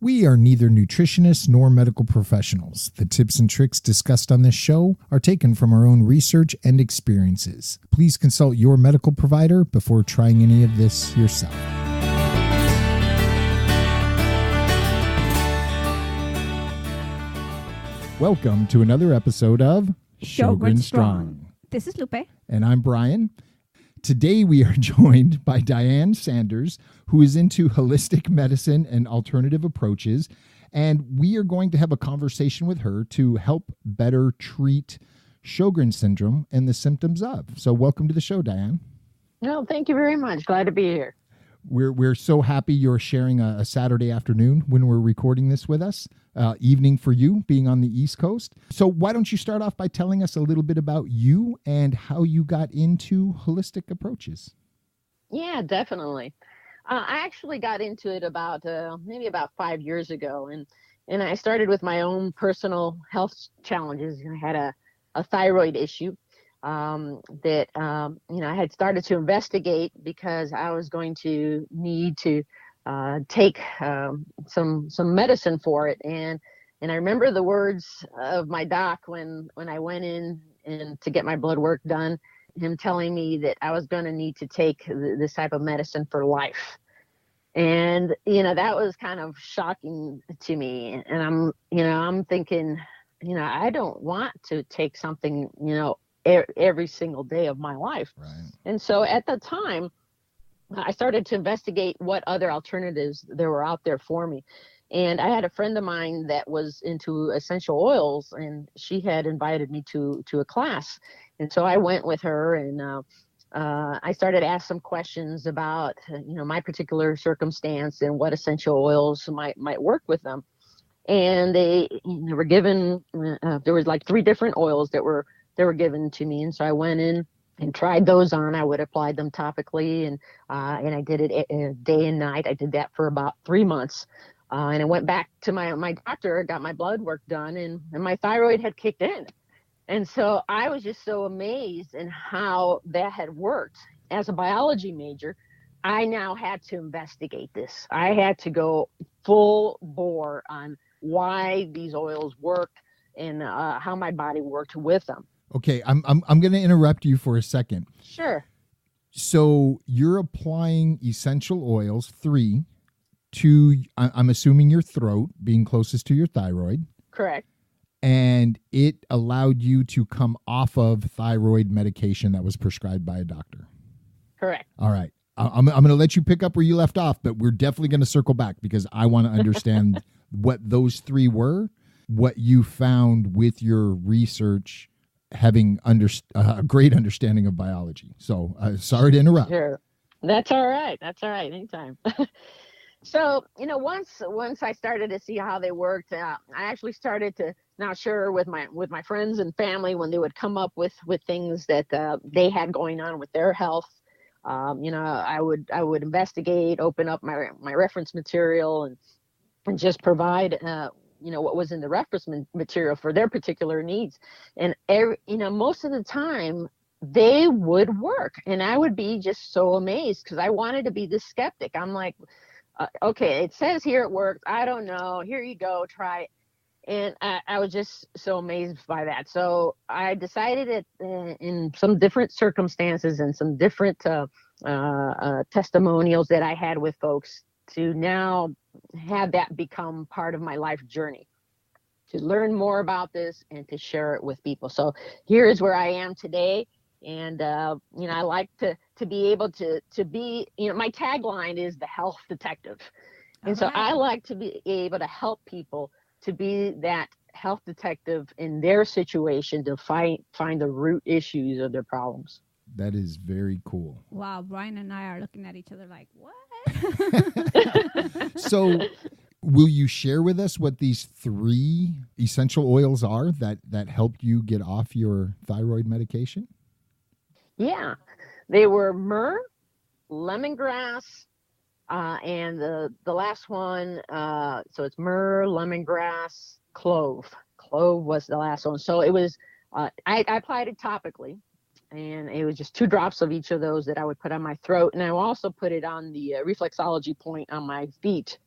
We are neither nutritionists nor medical professionals. The tips and tricks discussed on this show are taken from our own research and experiences. Please consult your medical provider before trying any of this yourself. Welcome to another episode of Sjogren Strong. This is Lupe. And I'm Brian. Today we are joined by Diane Sanders, who is into holistic medicine and alternative approaches, and we are going to have a conversation with her to help better treat Sjogren syndrome and the symptoms of. So welcome to the show, Diane. No, thank you very much. Glad to be here. We're so happy you're sharing a Saturday afternoon when we're recording this with us. Evening for you, being on the East Coast. So why don't you start off by telling us a little bit about you and how you got into holistic approaches? Yeah, definitely. I actually got into it maybe about 5 years ago, and I started with my own personal health challenges. I had a thyroid issue that I had started to investigate because I was going to need to take some medicine for it, and I remember the words of my doc when I went in and to get my blood work done, him telling me that I was going to need to take this type of medicine for life. And that was kind of shocking to me, and I'm thinking, I don't want to take something every single day of my life. Right. And so at the time I started to investigate what other alternatives there were out there for me. And I had a friend of mine that was into essential oils, and she had invited me to a class. And so I went with her, and I started to ask some questions about, my particular circumstance and what essential oils might work with them. And they were given, there was like 3 different oils that were given to me. And so I went in and tried those on. I would apply them topically, and I did it day and night. I did that for about 3 months, and I went back to my doctor, got my blood work done, and my thyroid had kicked in. And so I was just so amazed in how that had worked. As a biology major, I now had to investigate this. I had to go full bore on why these oils worked and how my body worked with them. Okay, I'm going to interrupt you for a second. Sure. So you're applying essential oils, 3, to, I'm assuming, your throat, being closest to your thyroid. Correct. And it allowed you to come off of thyroid medication that was prescribed by a doctor. Correct. All right. I'm going to let you pick up where you left off, but we're definitely going to circle back because I want to understand what those 3 were, what you found with your research, having a great understanding of biology. So sorry to interrupt. Sure. That's all right. Anytime. So, once I started to see how they worked, I actually started to now share with my friends and family when they would come up with things that they had going on with their health. I would investigate, open up my reference material, and just provide what was in the reference material for their particular needs. And most of the time they would work, and I would be just so amazed because I wanted to be the skeptic. I'm like, okay, it says here it works. I don't know. Here you go, try it. And I was just so amazed by that. So I decided that in some different circumstances and some different testimonials that I had with folks to now have that become part of my life journey, to learn more about this and to share it with people. So here is where I am today. And, I like to be able to be, my tagline is the health detective. And so I like to be able to help people to be that health detective in their situation to find the root issues of their problems. That is very cool. Wow, Brian and I are looking at each other like, what? So will you share with us what these 3 essential oils are that helped you get off your thyroid medication? Yeah, they were myrrh, lemongrass, and the last one, so it's myrrh, lemongrass, clove. Clove was the last one. So it was, I applied it topically, and it was just 2 drops of each of those that I would put on my throat. And I also put it on the reflexology point on my feet.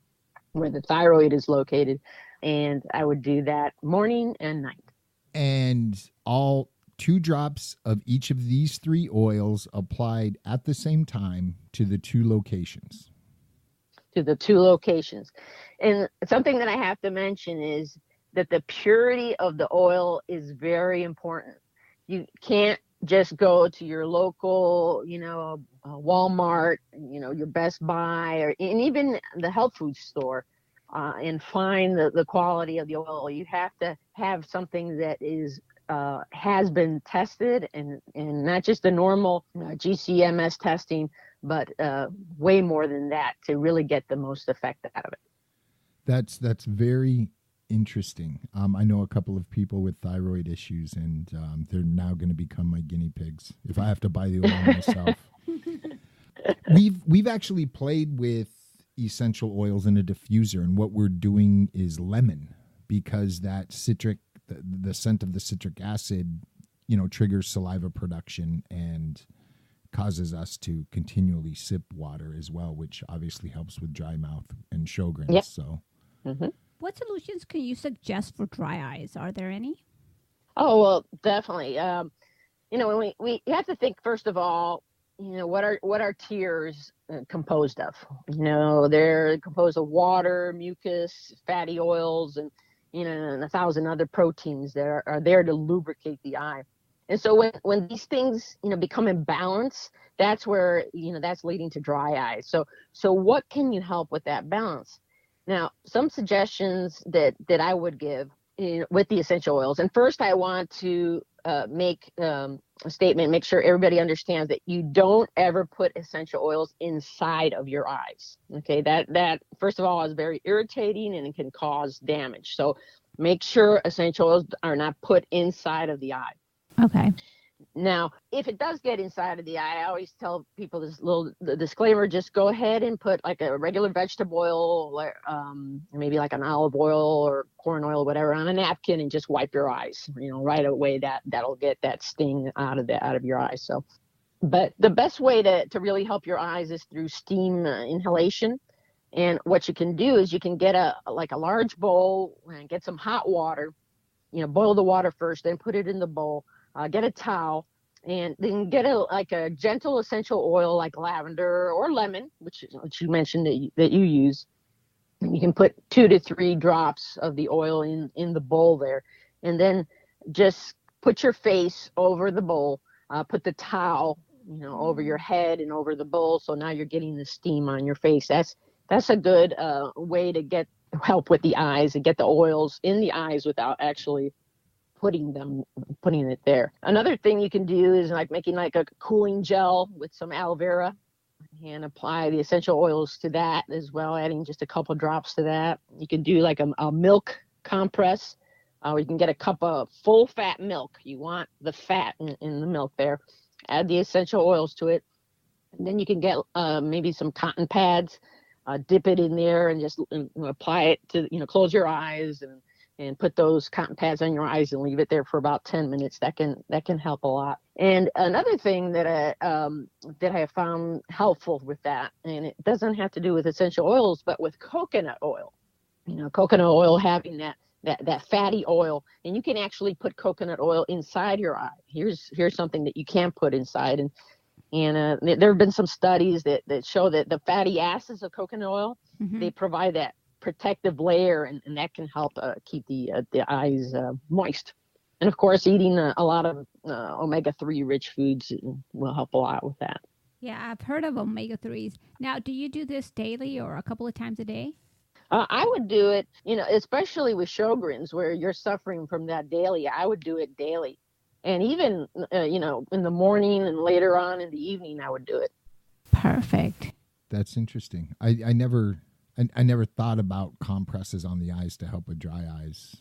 where the thyroid is located. And I would do that morning and night. And all 2 drops of each of these 3 oils applied at the same time to the 2 locations. To the 2 locations. And something that I have to mention is that the purity of the oil is very important. You can't just go to your local, Walmart, your Best Buy, and even the health food store, and find the quality of the oil. You have to have something that is has been tested, and not just the normal GCMS testing, but way more than that to really get the most effect out of it. That's very interesting. I know a couple of people with thyroid issues, and they're now going to become my guinea pigs if I have to buy the oil myself. We've actually played with essential oils in a diffuser, and what we're doing is lemon, because that the scent of the citric acid, triggers saliva production and causes us to continually sip water as well, which obviously helps with dry mouth and Sjogren. Yep. So, What solutions can you suggest for dry eyes? Are there any? Oh, well, definitely. We have to think, first of all, what are tears composed of? They're composed of water, mucus, fatty oils, and 1,000 other proteins that are there to lubricate the eye. And so when these things become imbalanced, that's where that's leading to dry eyes. So what can you help with that balance? Now, some suggestions that I would give with the essential oils. And first, I want to make a statement, make sure everybody understands that you don't ever put essential oils inside of your eyes. Okay, that first of all is very irritating and it can cause damage. So make sure essential oils are not put inside of the eye. Okay. Now, if it does get inside of the eye, I always tell people this little disclaimer: just go ahead and put like a regular vegetable oil, maybe like an olive oil or corn oil, whatever, on a napkin, and just wipe your eyes. Right away, that'll get that sting out of your eyes. So, but the best way to really help your eyes is through steam inhalation. And what you can do is you can get a large bowl and get some hot water. Boil the water first, then put it in the bowl. Get a towel, and then get a gentle essential oil like lavender or lemon, which you mentioned that you use. And you can put 2 to 3 drops of the oil in the bowl there, and then just put your face over the bowl. Put the towel, over your head and over the bowl. So now you're getting the steam on your face. That's a good way to get help with the eyes and get the oils in the eyes without actually putting it there. Another thing you can do is like making like a cooling gel with some aloe vera and apply the essential oils to that as well, adding just a couple drops to that. You can do like a milk compress. You can get a cup of full fat milk. You want the fat in the milk there. Add the essential oils to it. And then you can get maybe some cotton pads, dip it in there and just apply it to, close your eyes and put those cotton pads on your eyes and leave it there for about 10 minutes. That can help a lot. And another thing that I have found helpful with that, and it doesn't have to do with essential oils, but with coconut oil. Coconut oil having that fatty oil, and you can actually put coconut oil inside your eye. Here's something that you can put inside, and there have been some studies that show that the fatty acids of coconut oil, they provide that protective layer, and that can help keep the eyes moist. And of course, eating a lot of omega-3 rich foods will help a lot with that. Yeah, I've heard of omega-3s. Now, do you do this daily or a couple of times a day? I would do it, especially with Sjogren's, where you're suffering from that daily. I would do it daily. And even, in the morning and later on in the evening, I would do it. Perfect. That's interesting. I never thought about compresses on the eyes to help with dry eyes.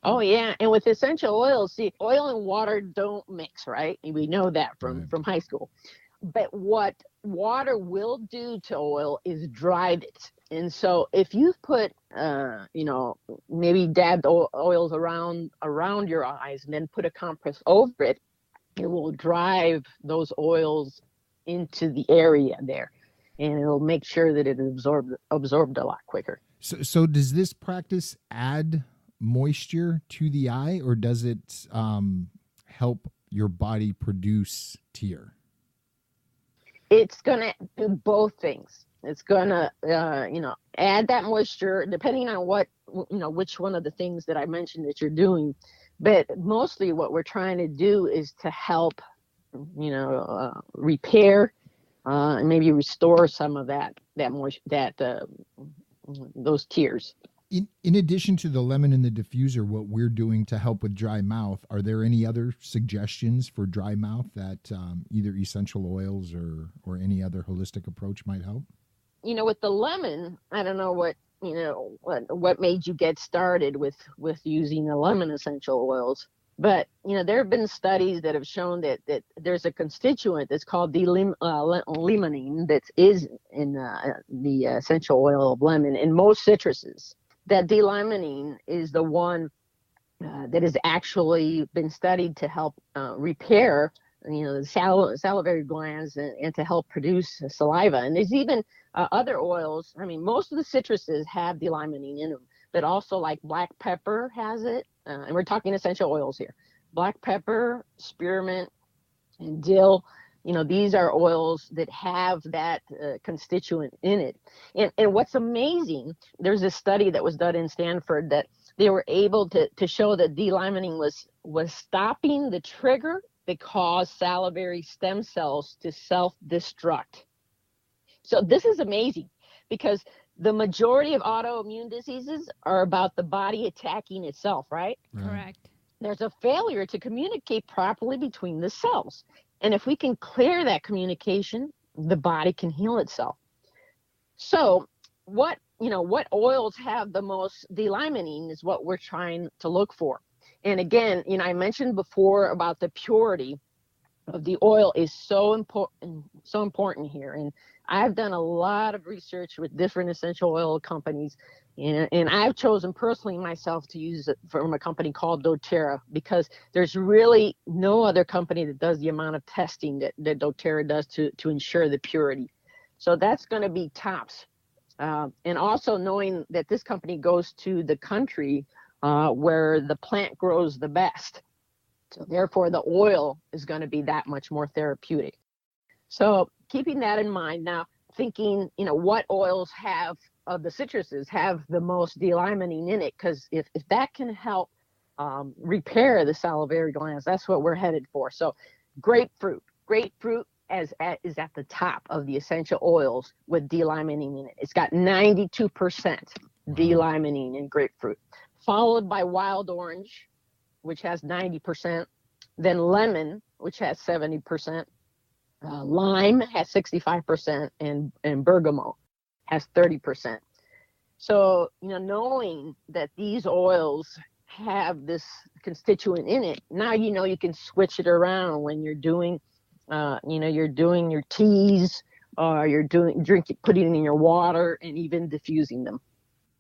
Oh, yeah. And with essential oils, see, oil and water don't mix, right? We know that from high school. But what water will do to oil is drive it. And so if you've put, maybe dabbed oils around your eyes and then put a compress over it, it will drive those oils into the area there. and it'll make sure that it absorbed a lot quicker. So does this practice add moisture to the eye, or does it help your body produce tear? It's going to do both things. It's going to, add that moisture depending on which one of the things that I mentioned that you're doing. But mostly what we're trying to do is to help, repair and maybe restore some of those tears. In addition to the lemon and the diffuser, what we're doing to help with dry mouth, are there any other suggestions for dry mouth that either essential oils or any other holistic approach might help? With the lemon, I don't know what made you get started with using the lemon essential oils. But, there have been studies that have shown that there's a constituent that's called limonene that is in the essential oil of lemon in most citruses. That D-limonene is the one that has actually been studied to help repair, the salivary glands and to help produce saliva. And there's even other oils. I mean, most of the citruses have D-limonene in them, but also like black pepper has it. And we're talking essential oils here. Black pepper, spearmint, and dill. These are oils that have that constituent in it. And what's amazing, there's a study that was done in Stanford that they were able to show that D-limonene was stopping the trigger that caused salivary stem cells to self-destruct. So this is amazing because the majority of autoimmune diseases are about the body attacking itself, right? Correct. There's a failure to communicate properly between the cells. And if we can clear that communication, the body can heal itself. So what oils have the most D-limonene is what we're trying to look for. And again, I mentioned before about the purity of the oil is so important here. And I've done a lot of research with different essential oil companies. And I've chosen personally myself to use it from a company called doTERRA because there's really no other company that does the amount of testing that doTERRA does to ensure the purity. So that's going to be tops. And also knowing that this company goes to the country where the plant grows the best. So therefore, the oil is going to be that much more therapeutic. So keeping that in mind now, thinking, what oils of the citruses have the most D-limonene in it, because if that can help repair the salivary glands, that's what we're headed for. So grapefruit is at the top of the essential oils with D-limonene in it. It's got 92% D-limonene in grapefruit, followed by wild orange, which has 90%, then lemon, which has 70%, lime has 65%, and bergamot has 30%. So, knowing that these oils have this constituent in it, now you can switch it around when you're doing, you're doing your teas, or you're putting it in your water, and even diffusing them.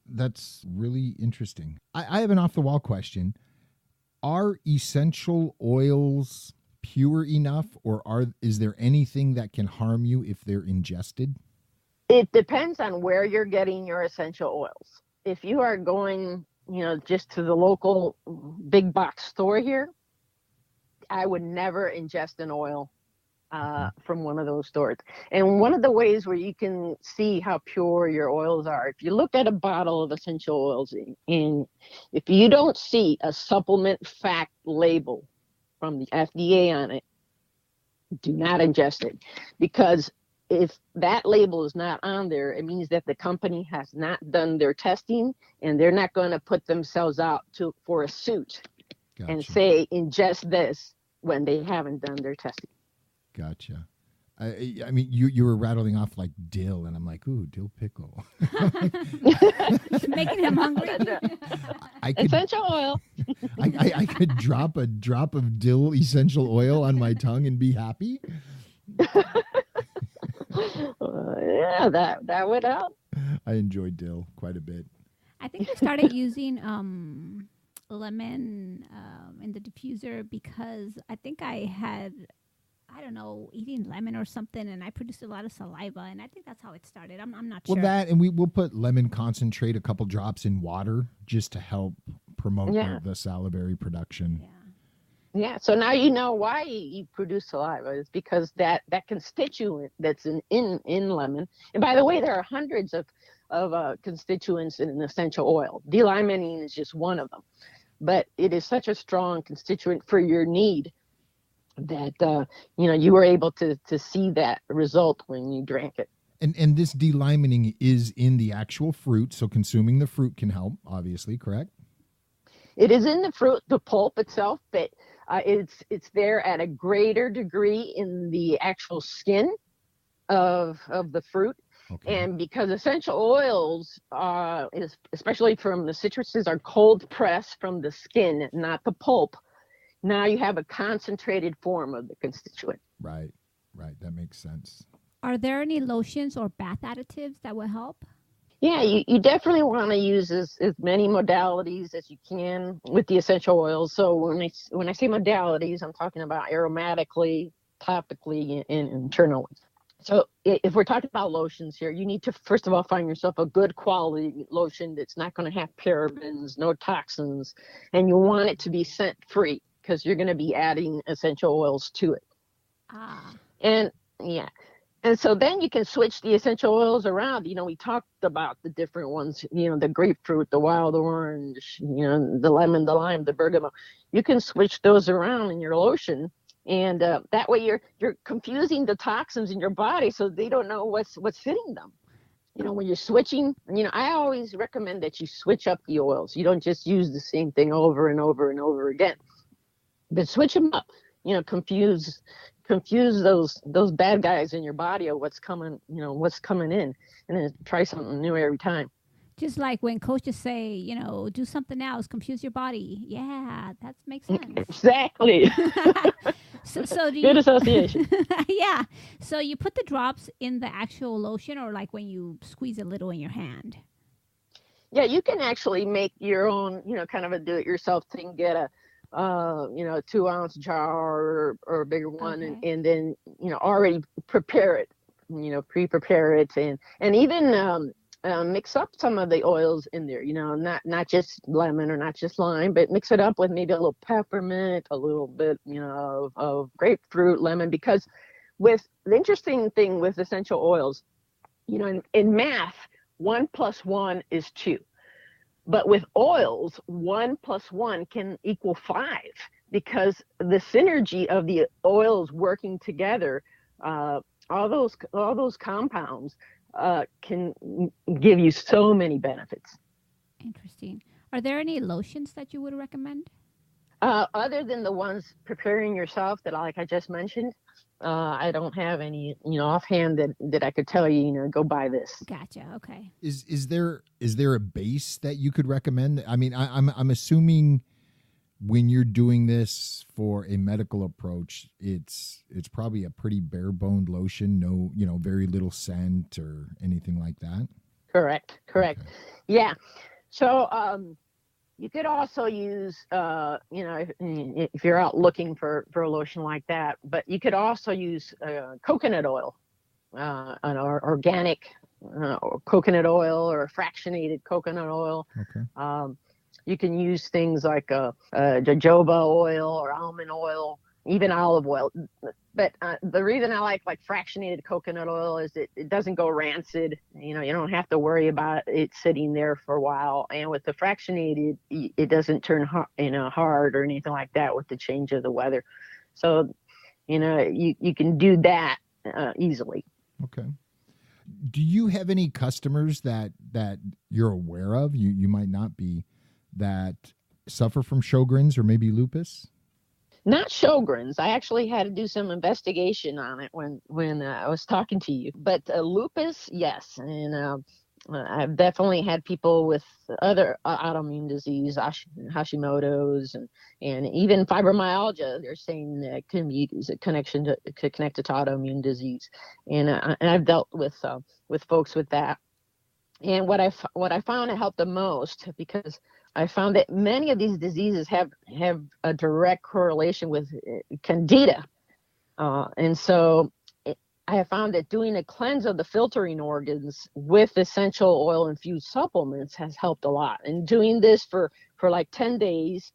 That's really interesting. I have an off-the-wall question. Are essential oils pure enough, or is there anything that can harm you if they're ingested? It depends on where you're getting your essential oils. If you are going, just to the local big box store here, I would never ingest an oil from one of those stores. And one of the ways where you can see how pure your oils are, if you look at a bottle of essential oils and if you don't see a supplement fact label from the FDA on it, do not ingest it. Because if that label is not on there, it means that the company has not done their testing, and they're not going to put themselves out for a suit and say ingest this when they haven't done their testing. Gotcha. I mean, you were rattling off like dill, and I'm like, ooh, dill pickle. Making him hungry. Essential oil. I could drop a drop of dill essential oil on my tongue and be happy. Yeah, that would help. I enjoy dill quite a bit. I think I started using lemon in the diffuser because I think I had I don't know, eating lemon or something, and I produced a lot of saliva, and I think that's how it started. I'm not Well, sure. that, and we'll put lemon concentrate, a couple drops in water, just to help promote the salivary production. Yeah. Yeah, so now you know why you produce saliva. It's because that constituent that's in lemon. And by the way, there are hundreds of constituents in an essential oil. D-limonene is just one of them. But it is such a strong constituent for your need that you were able to see that result when you drank it. And this D-limonene is in the actual fruit, so consuming the fruit can help, obviously, correct? It is in the fruit, the pulp itself, but it's there at a greater degree in the actual skin of the fruit. Okay. And because essential oils, especially from the citruses, are cold pressed from the skin, not the pulp. Now you have a concentrated form of the constituent. Right. That makes sense. Are there any lotions or bath additives that will help? Yeah, you definitely want to use as many modalities as you can with the essential oils. So when I say modalities, I'm talking about aromatically, topically, and internally. So if we're talking about lotions here, you need to, first of all, find yourself a good quality lotion that's not going to have parabens, no toxins, and you want it to be scent-free because you're going to be adding essential oils to it. And yeah. And so then you can switch the essential oils around. We talked about the different ones, the grapefruit, the wild orange, the lemon, the lime, the bergamot. You can switch those around in your lotion. And that way you're confusing the toxins in your body so they don't know what's hitting them. When you're switching, I always recommend that you switch up the oils. You don't just use the same thing over and over and over again, but switch them up, confuse those bad guys in your body of what's coming in, and then try something new every time. Just like when coaches say, do something else, confuse your body. Yeah, that makes sense. Exactly. So do good association. Yeah. So you put the drops in the actual lotion, or like when you squeeze a little in your hand? Yeah, you can actually make your own, kind of a do-it-yourself thing. Get a 2-ounce jar or a bigger one, okay. and then already prepare it, pre-prepare it, and even mix up some of the oils in there, not just lemon or not just lime, but mix it up with maybe a little peppermint, a little bit of grapefruit, lemon, because with the interesting thing with essential oils, in math 1 + 1 is 2. But with oils, 1 + 1 can equal 5 because the synergy of the oils working together, all those compounds can give you so many benefits. Interesting. Are there any lotions that you would recommend? Other than the ones preparing yourself that I just mentioned, I don't have any, offhand that I could tell you, go buy this. Gotcha. Okay. Is there a base that you could recommend? I mean, I'm assuming when you're doing this for a medical approach, it's probably a pretty bare-boned lotion, no, very little scent or anything like that. Correct. Okay. Yeah. So, you could also use, if you're out looking for a lotion like that, but you could also use coconut oil, an organic coconut oil or fractionated coconut oil. Okay. You can use things like jojoba oil or almond oil, even olive oil. But the reason I like fractionated coconut oil is it doesn't go rancid. You don't have to worry about it sitting there for a while. And with the fractionated, it doesn't turn hard or anything like that with the change of the weather. So, you can do that easily. Okay. Do you have any customers that you're aware of? You might not be, that suffer from Sjogren's or maybe lupus? Not Sjogren's. I actually had to do some investigation on it when I was talking to you. But lupus, yes. And I've definitely had people with other autoimmune disease, Hashimoto's, and even fibromyalgia. They're saying that can be connected to autoimmune disease. And I've dealt with folks with that. And what I found it helped the most, because I found that many of these diseases have a direct correlation with candida. And so I have found that doing a cleanse of the filtering organs with essential oil infused supplements has helped a lot. And doing this for like 10 days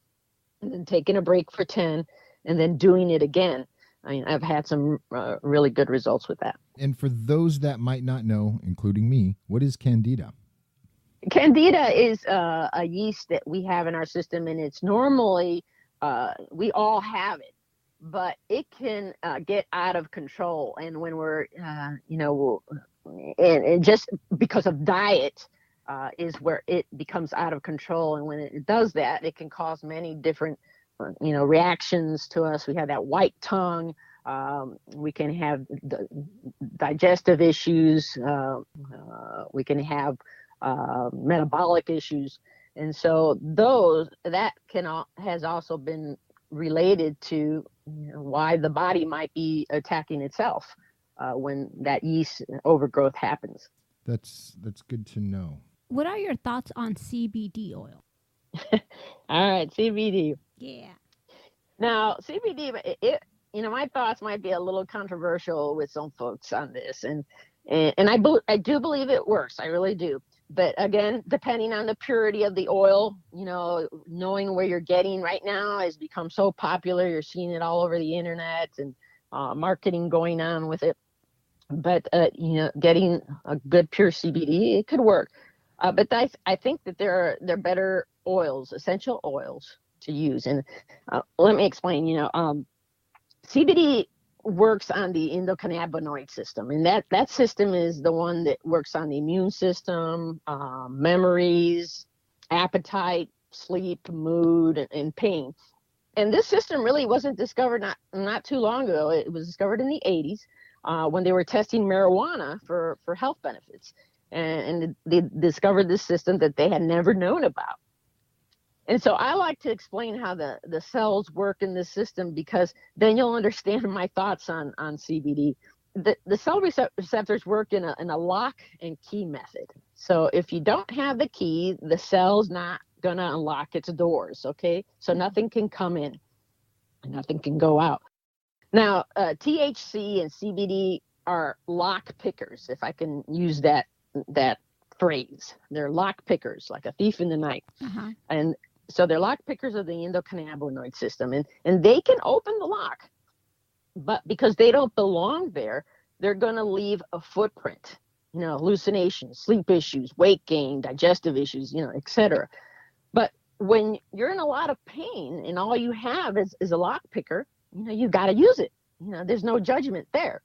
and then taking a break for 10 and then doing it again. I mean, I've had some really good results with that. And for those that might not know, including me, what is Candida? Candida is a yeast that we have in our system, and it's normally, we all have it, but it can get out of control. And when we're, and just because of diet is where it becomes out of control. And when it does that, it can cause many different, reactions to us. We have that white tongue. We can have the digestive issues. We can have metabolic issues, and so has also been related to why the body might be attacking itself when that yeast overgrowth happens. That's good to know. What are your thoughts on CBD oil? All right, CBD. Yeah. Now, CBD, my thoughts might be a little controversial with some folks on this, and I do believe it works. I really do. But again, depending on the purity of the oil, knowing where you're getting right now has become so popular. You're seeing it all over the internet and marketing going on with it. But, getting a good pure CBD, it could work. But I think that there are better oils, essential oils to use. And let me explain, CBD works on the endocannabinoid system, and that system is the one that works on the immune system, memories, appetite, sleep, mood, and pain. And this system really wasn't discovered not too long ago. It was discovered in the 80s when they were testing marijuana for health benefits, and they discovered this system that they had never known about. And so I like to explain how the cells work in this system, because then you'll understand my thoughts on CBD. The cell receptors work in a lock and key method. So if you don't have the key, the cell's not going to unlock its doors, okay? So nothing can come in, nothing can go out. Now, THC and CBD are lock pickers, if I can use that phrase. They're lock pickers, like a thief in the night. Uh-huh. And so they're lock pickers of the endocannabinoid system, and they can open the lock, but because they don't belong there, they're going to leave a footprint, hallucinations, sleep issues, weight gain, digestive issues, etc. But when you're in a lot of pain and all you have is a lock picker, you got to use it. There's no judgment there.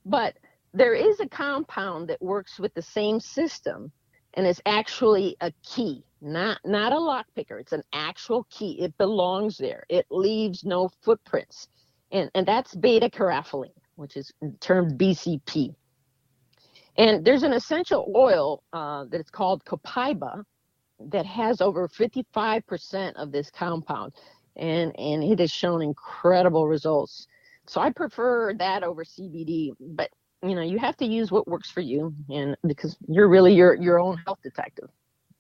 But there is a compound that works with the same system, and it's actually a key. Not a lock picker. It's an actual key. It belongs there. It leaves no footprints. And that's beta carotene, which is termed BCP. And there's an essential oil that's called copaiba that has over 55% of this compound. And it has shown incredible results. So I prefer that over CBD. But, you have to use what works for you, and because you're really your own health detective.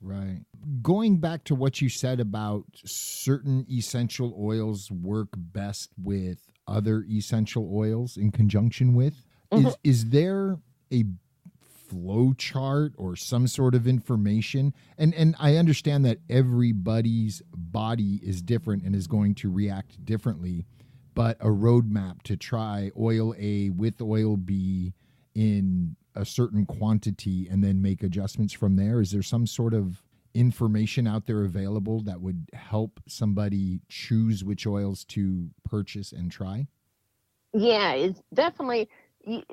Right. Going back to what you said about certain essential oils work best with other essential oils in conjunction with, is there a flow chart or some sort of information? And I understand that everybody's body is different and is going to react differently, but a roadmap to try oil A with oil B in a certain quantity and then make adjustments from there? Is there some sort of information out there available that would help somebody choose which oils to purchase and try? Yeah, it's definitely,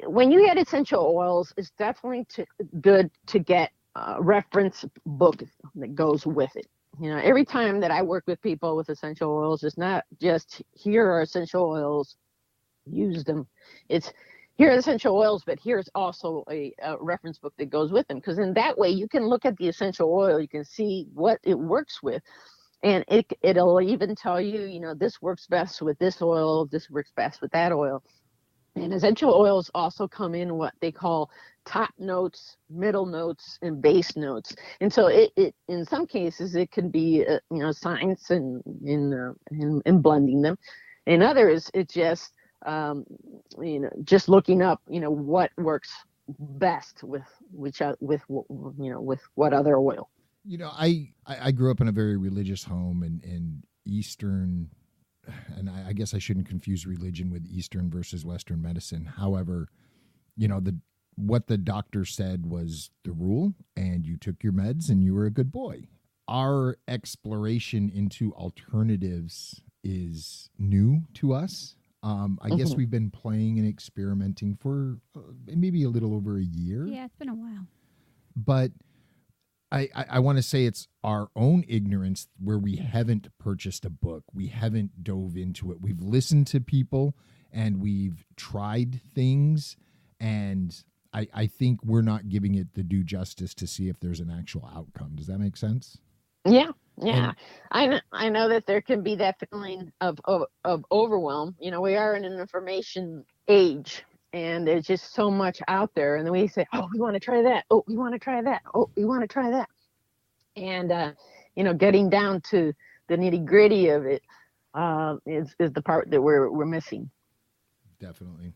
when you get essential oils, it's definitely good to get a reference book that goes with it. Every time that I work with people with essential oils, it's not just here are essential oils, use them. It's here are essential oils, but here's also a reference book that goes with them. Because in that way, you can look at the essential oil, you can see what it works with. And it'll even tell you, this works best with this oil, this works best with that oil. And essential oils also come in what they call top notes, middle notes, and base notes. And so it in some cases, it can be, science in blending them. In others, it's just just looking up, what works best with with what other oil. I grew up in a very religious home and Eastern, and I guess I shouldn't confuse religion with Eastern versus Western medicine. However, what the doctor said was the rule, and you took your meds and you were a good boy. Our exploration into alternatives is new to us. I guess we've been playing and experimenting for maybe a little over a year. Yeah, it's been a while. But I want to say it's our own ignorance where we haven't purchased a book. We haven't dove into it. We've listened to people and we've tried things, and I think we're not giving it the due justice to see if there's an actual outcome. Does that make sense? Yeah. I know that there can be that feeling of overwhelm. We are in an information age, and there's just so much out there. And then we say, oh, we want to try that. Oh, we want to try that. Oh, we want to try that. And, getting down to the nitty gritty of it is the part that we're missing. Definitely.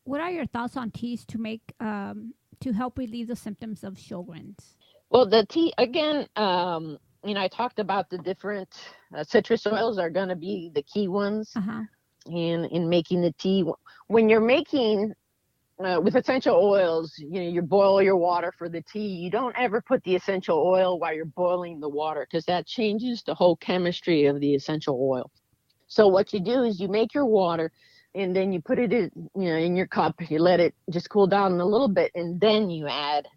What are your thoughts on teas to make to help relieve the symptoms of Sjogren's? Well, the tea, again, I talked about the different citrus oils are going to be the key ones in making the tea. When you're making with essential oils, you boil your water for the tea. You don't ever put the essential oil while you're boiling the water, because that changes the whole chemistry of the essential oil. So what you do is you make your water, and then you put it in your cup. You let it just cool down a little bit, and then you add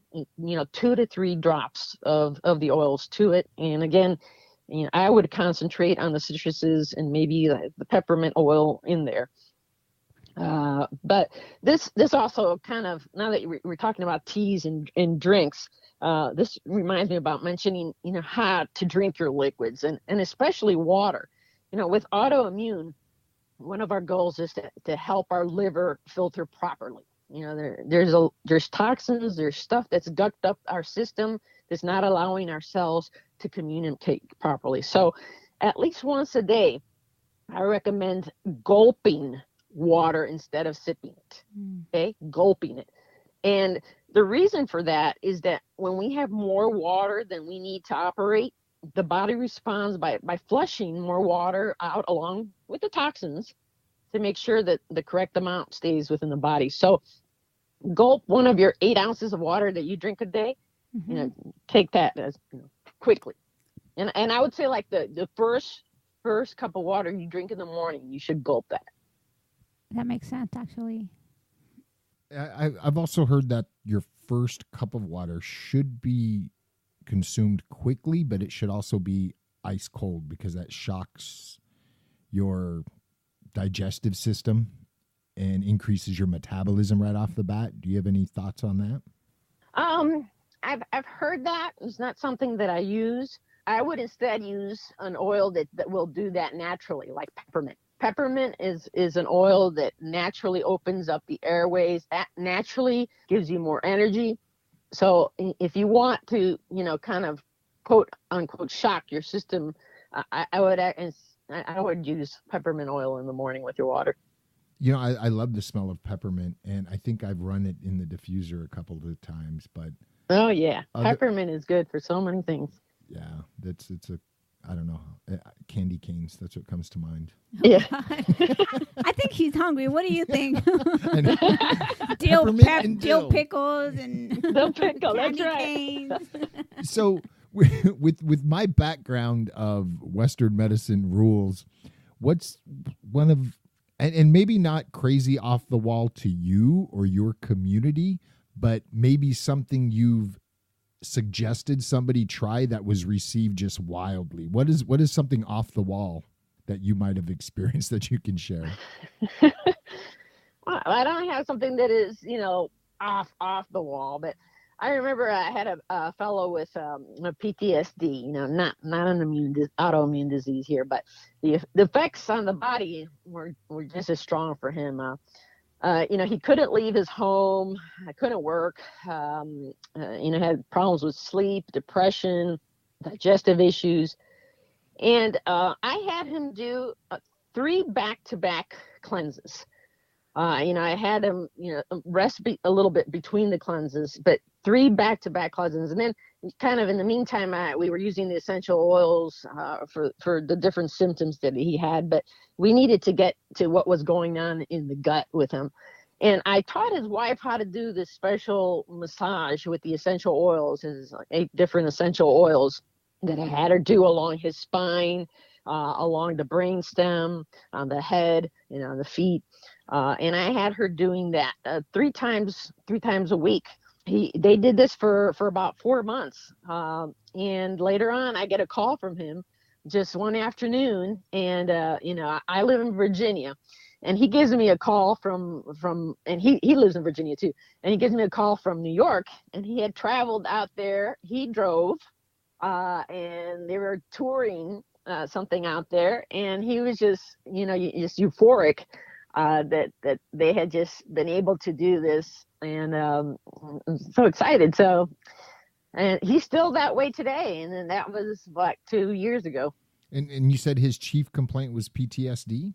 2 to 3 drops of the oils to it. And again, I would concentrate on the citruses and maybe the peppermint oil in there. But this also kind of, now that we're talking about teas and drinks, this reminds me about mentioning how to drink your liquids, and especially water. With autoimmune, one of our goals is to help our liver filter properly. There's toxins, there's stuff that's gucked up our system that's not allowing our cells to communicate properly. So at least once a day, I recommend gulping water instead of sipping it. Okay, gulping it. And the reason for that is that when we have more water than we need to operate, the body responds by flushing more water out along with the toxins to make sure that the correct amount stays within the body. So gulp one of your 8 ounces of water that you drink a day, take that as quickly. And I would say like the first cup of water you drink in the morning, you should gulp that. That makes sense, actually. I've also heard that your first cup of water should be consumed quickly, but it should also be ice cold, because that shocks your digestive system and increases your metabolism right off the bat. Do you have any thoughts on that? I've heard that. It's not something that I use. I would instead use an oil that will do that naturally, like peppermint. Peppermint is an oil that naturally opens up the airways, that naturally gives you more energy. So if you want to, kind of quote unquote shock your system, I would use peppermint oil in the morning with your water. I love the smell of peppermint, and I think I've run it in the diffuser a couple of times. But oh yeah, peppermint is good for so many things. Yeah, it's a, I don't know, candy canes. That's what comes to mind. Yeah. I think he's hungry. What do you think? Dill pickles and dill pickle. That's candy right. canes. So with my background of Western medicine rules, what's one of, and maybe not crazy off the wall to you or your community, but maybe something you've suggested somebody try that was received just wildly? What is something off the wall that you might have experienced that you can share? Well, I don't have something that is, off the wall, but I remember I had a fellow with a PTSD, not an autoimmune disease here, but the effects on the body were just as strong for him. He couldn't leave his home, couldn't work, had problems with sleep, depression, digestive issues. And I had him do 3 back-to-back cleanses. I had him, rest a little bit between the cleanses, but 3 back-to-back cleanses. And then kind of in the meantime, we were using the essential oils for the different symptoms that he had, but we needed to get to what was going on in the gut with him. And I taught his wife how to do this special massage with the essential oils, his 8 different essential oils that I had her do along his spine, along the brainstem, on the head, and on the feet. And I had her doing that 3 times a week. They did this for about 4 months. And later on, I get a call from him just one afternoon. And, I live in Virginia. And he gives me a call and he lives in Virginia too. And he gives me a call from New York. And he had traveled out there. He drove, and they were touring something out there. And he was just euphoric that they had just been able to do this, and I'm so excited. So, and he's still that way today, and then that was like 2 years ago. And you said his chief complaint was PTSD?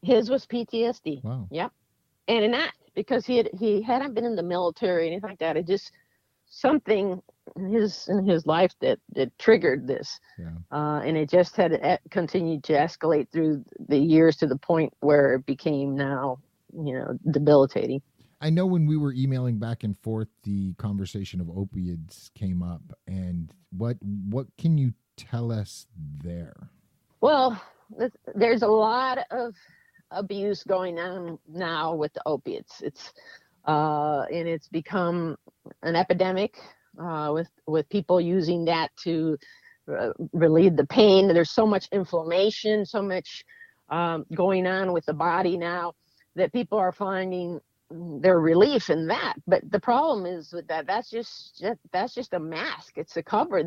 His was PTSD. Wow. Yep. And not because he hadn't been in the military or anything like that. It just something in his life that triggered this. Yeah. And it just had continued to escalate through the years to the point where it became now, debilitating. I know when we were emailing back and forth, the conversation of opioids came up. And what can you tell us there? Well, there's a lot of abuse going on now with the opiates. And it's become an epidemic with people using that to relieve the pain. There's so much inflammation, so much going on with the body now that people are finding their relief in that. But the problem is with that's just a mask. It's a cover.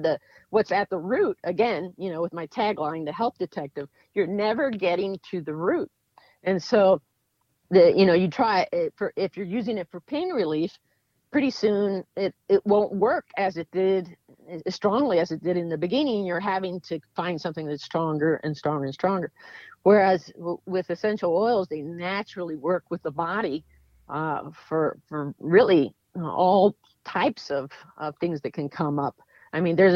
What's at the root, again, with my tagline, the health detective, you're never getting to the root. And so you try it if you're using it for pain relief, pretty soon it won't work as strongly as it did in the beginning. You're having to find something that's stronger and stronger and stronger. Whereas with essential oils, they naturally work with the body for really all types of things that can come up. I mean, there's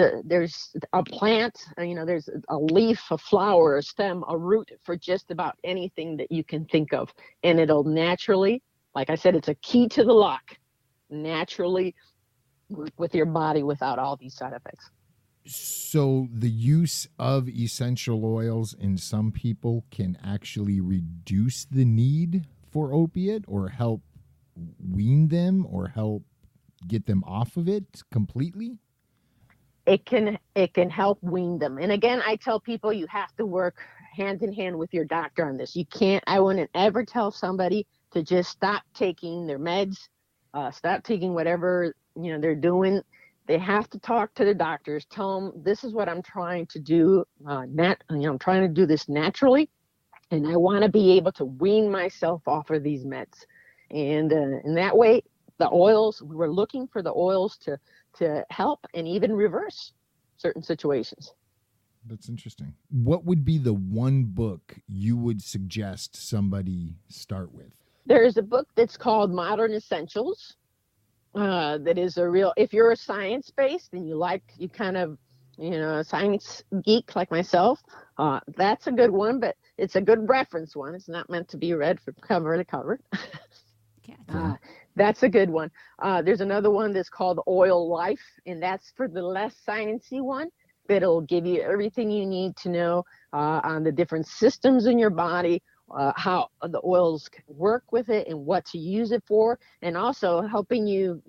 a plant, there's a leaf, a flower, a stem, a root for just about anything that you can think of. And it'll naturally, like I said, it's a key to the lock, naturally work with your body without all these side effects. So the use of essential oils in some people can actually reduce the need for opiate or help wean them or help get them off of it completely? It can help wean them. And again, I tell people you have to work hand in hand with your doctor on this. I wouldn't ever tell somebody to just stop taking their meds, stop taking whatever, they're doing. They have to talk to the doctors, tell them this is what I'm trying to do. I'm trying to do this naturally, and I want to be able to wean myself off of these meds. And in that way, the oils, we're looking for the oils to help and even reverse certain situations. That's interesting. What would be the one book you would suggest somebody start with? There's a book that's called Modern Essentials. That is if you're a science-based and you kind of, a science geek like myself, that's a good one, but it's a good reference one. It's not meant to be read from cover to cover. That's a good one. There's another one that's called Oil Life, and that's for the less sciencey one. That'll give you everything you need to know on the different systems in your body, how the oils work with it and what to use it for, and also helping you,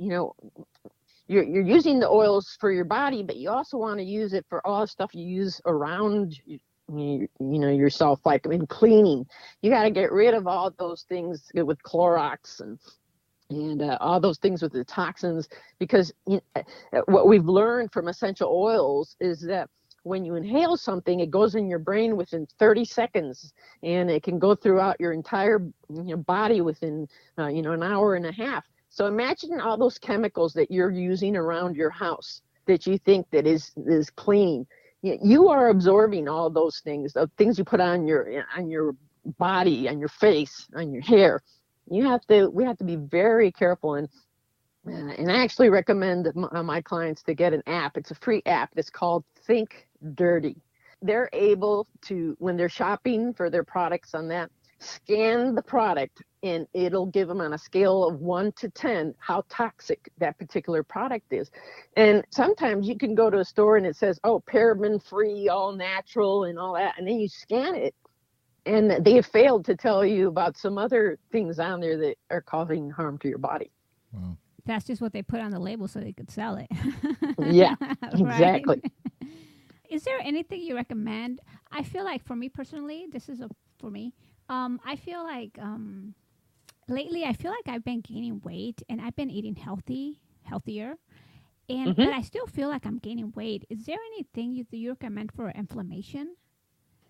you're using the oils for your body, but you also want to use it for all the stuff you use around yourself, like in cleaning. You got to get rid of all those things with Clorox and all those things with the toxins, because what we've learned from essential oils is that when you inhale something, it goes in your brain within 30 seconds, and it can go throughout your entire body within an hour and a half. So imagine all those chemicals that you're using around your house that you think that is clean. You are absorbing all those things, the things you put on your body, on your face, on your hair. We have to be very careful. And I actually recommend my clients to get an app. It's a free app. It's called Think Dirty. They're able to, when they're shopping for their products on that, scan the product and it'll give them on a scale of 1 to 10 how toxic that particular product is. And sometimes you can go to a store and it says, oh, paraben free, all natural and all that. And then you scan it and they have failed to tell you about some other things on there that are causing harm to your body. Wow. That's just what they put on the label so they could sell it. Yeah, exactly. Is there anything you recommend? I feel like for me personally, for me. I feel like lately I feel like I've been gaining weight and I've been eating healthier. And but I still feel like I'm gaining weight. Is there anything you recommend for inflammation?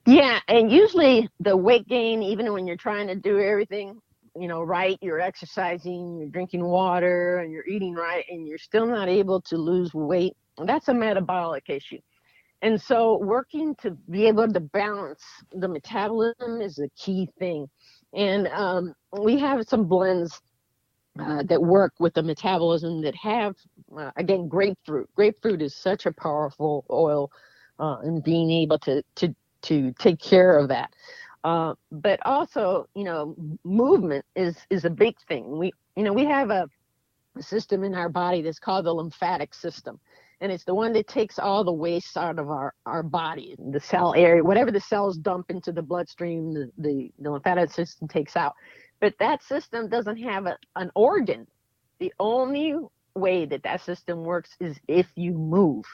Yeah, and usually the weight gain, even when you're trying to do everything, right, you're exercising, you're drinking water, and you're eating right, and you're still not able to lose weight, that's a metabolic issue. And so working to be able to balance the metabolism is a key thing. And we have some blends that work with the metabolism that have, again, grapefruit. Grapefruit is such a powerful oil in being able to take care of that. But also, movement is a big thing. We have a system in our body that's called the lymphatic system. And it's the one that takes all the waste out of our body, the cell area, whatever the cells dump into the bloodstream, the lymphatic system takes out. But that system doesn't have an organ. The only way that system works is if you move.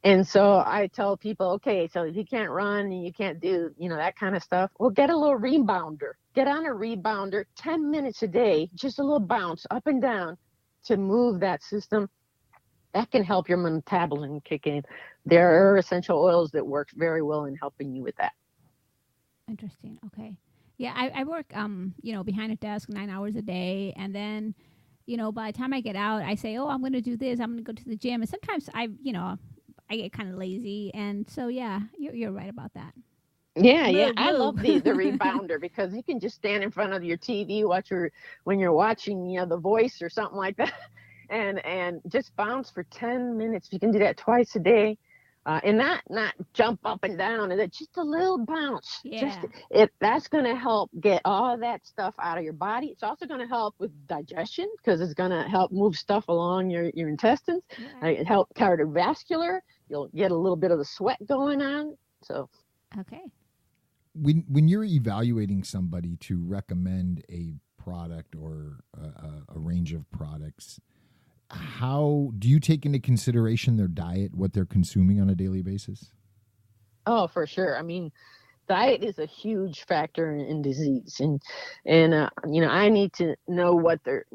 And so I tell people, okay, so if you can't run and you can't do, that kind of stuff, well, get a little rebounder. Get on a rebounder 10 minutes a day, just a little bounce up and down to move that system. That can help your metabolism kick in. There are essential oils that work very well in helping you with that. Interesting. Okay. Yeah, I work, behind a desk 9 hours a day. And then, by the time I get out, I say, oh, I'm going to do this. I'm going to go to the gym. And sometimes I get kind of lazy. And so, yeah, you're right about that. Yeah. I love the rebounder because you can just stand in front of your TV, when you're watching, The Voice or something like that. And just bounce for 10 minutes. You can do that twice a day, and not jump up and down. And just a little bounce. Yeah. That's going to help get all that stuff out of your body. It's also going to help with digestion because it's going to help move stuff along your intestines. Yeah. It help cardiovascular. You'll get a little bit of the sweat going on. So. Okay. When you're evaluating somebody to recommend a product or a range of products, how do you take into consideration their diet, what they're consuming on a daily basis? Oh, for sure. I mean, diet is a huge factor in disease, and I need to know what they're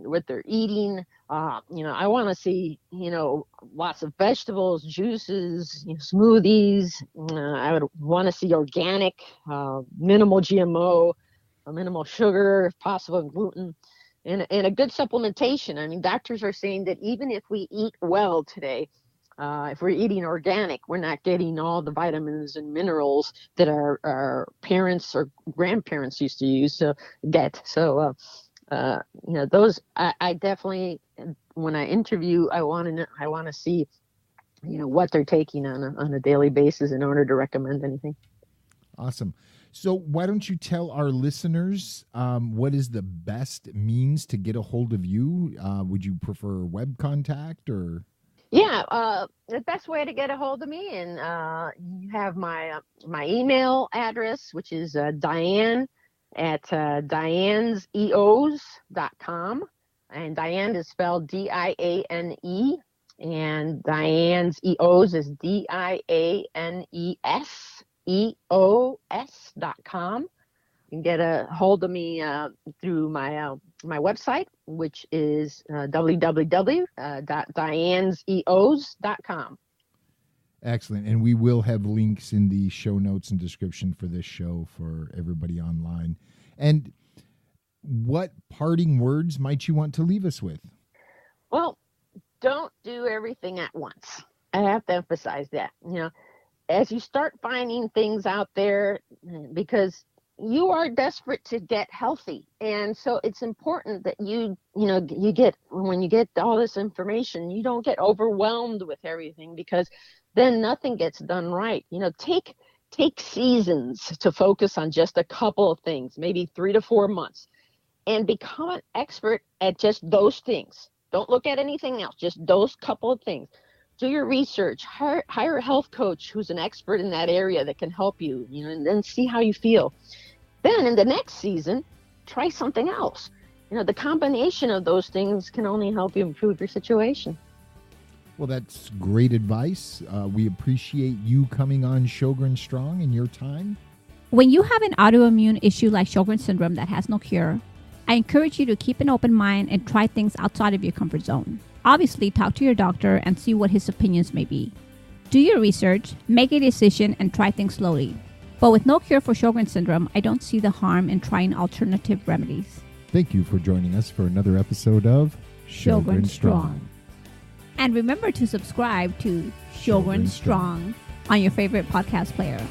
eating. I want to see lots of vegetables, juices, smoothies. I would want to see organic, minimal GMO, minimal sugar, if possible, gluten. And a good supplementation. I mean, doctors are saying that even if we eat well today, if we're eating organic, we're not getting all the vitamins and minerals that our parents or grandparents used to use to get. So, those I definitely, when I interview, I want to see, what they're taking on a daily basis in order to recommend anything. Awesome. So why don't you tell our listeners what is the best means to get a hold of you? Would you prefer web contact or? Yeah, the best way to get a hold of me, and you have my email address, which is Diane at dianeseos.com. And Diane is spelled DIANE, and Diane's EOS is DIANESEOS.com. You can get a hold of me through my website, which is www.dianeseos.com. Excellent. And we will have links in the show notes and description for this show for everybody online. And what parting words might you want to leave us with? Well, don't do everything at once. I have to emphasize that. As you start finding things out there, because you are desperate to get healthy. And so it's important that you get, when you get all this information, you don't get overwhelmed with everything, because then nothing gets done right. Take seasons to focus on just a couple of things, maybe 3 to 4 months, and become an expert at just those things. Don't look at anything else, just those couple of things. Do your research, hire a health coach who's an expert in that area that can help you, and then see how you feel. Then in the next season, try something else. The combination of those things can only help you improve your situation. Well, that's great advice. We appreciate you coming on Sjogren Strong and your time. When you have an autoimmune issue like Sjogren syndrome that has no cure, I encourage you to keep an open mind and try things outside of your comfort zone. Obviously, talk to your doctor and see what his opinions may be. Do your research, make a decision, and try things slowly. But with no cure for Sjogren syndrome, I don't see the harm in trying alternative remedies. Thank you for joining us for another episode of Sjogren Strong. And remember to subscribe to Sjogren Strong on your favorite podcast player.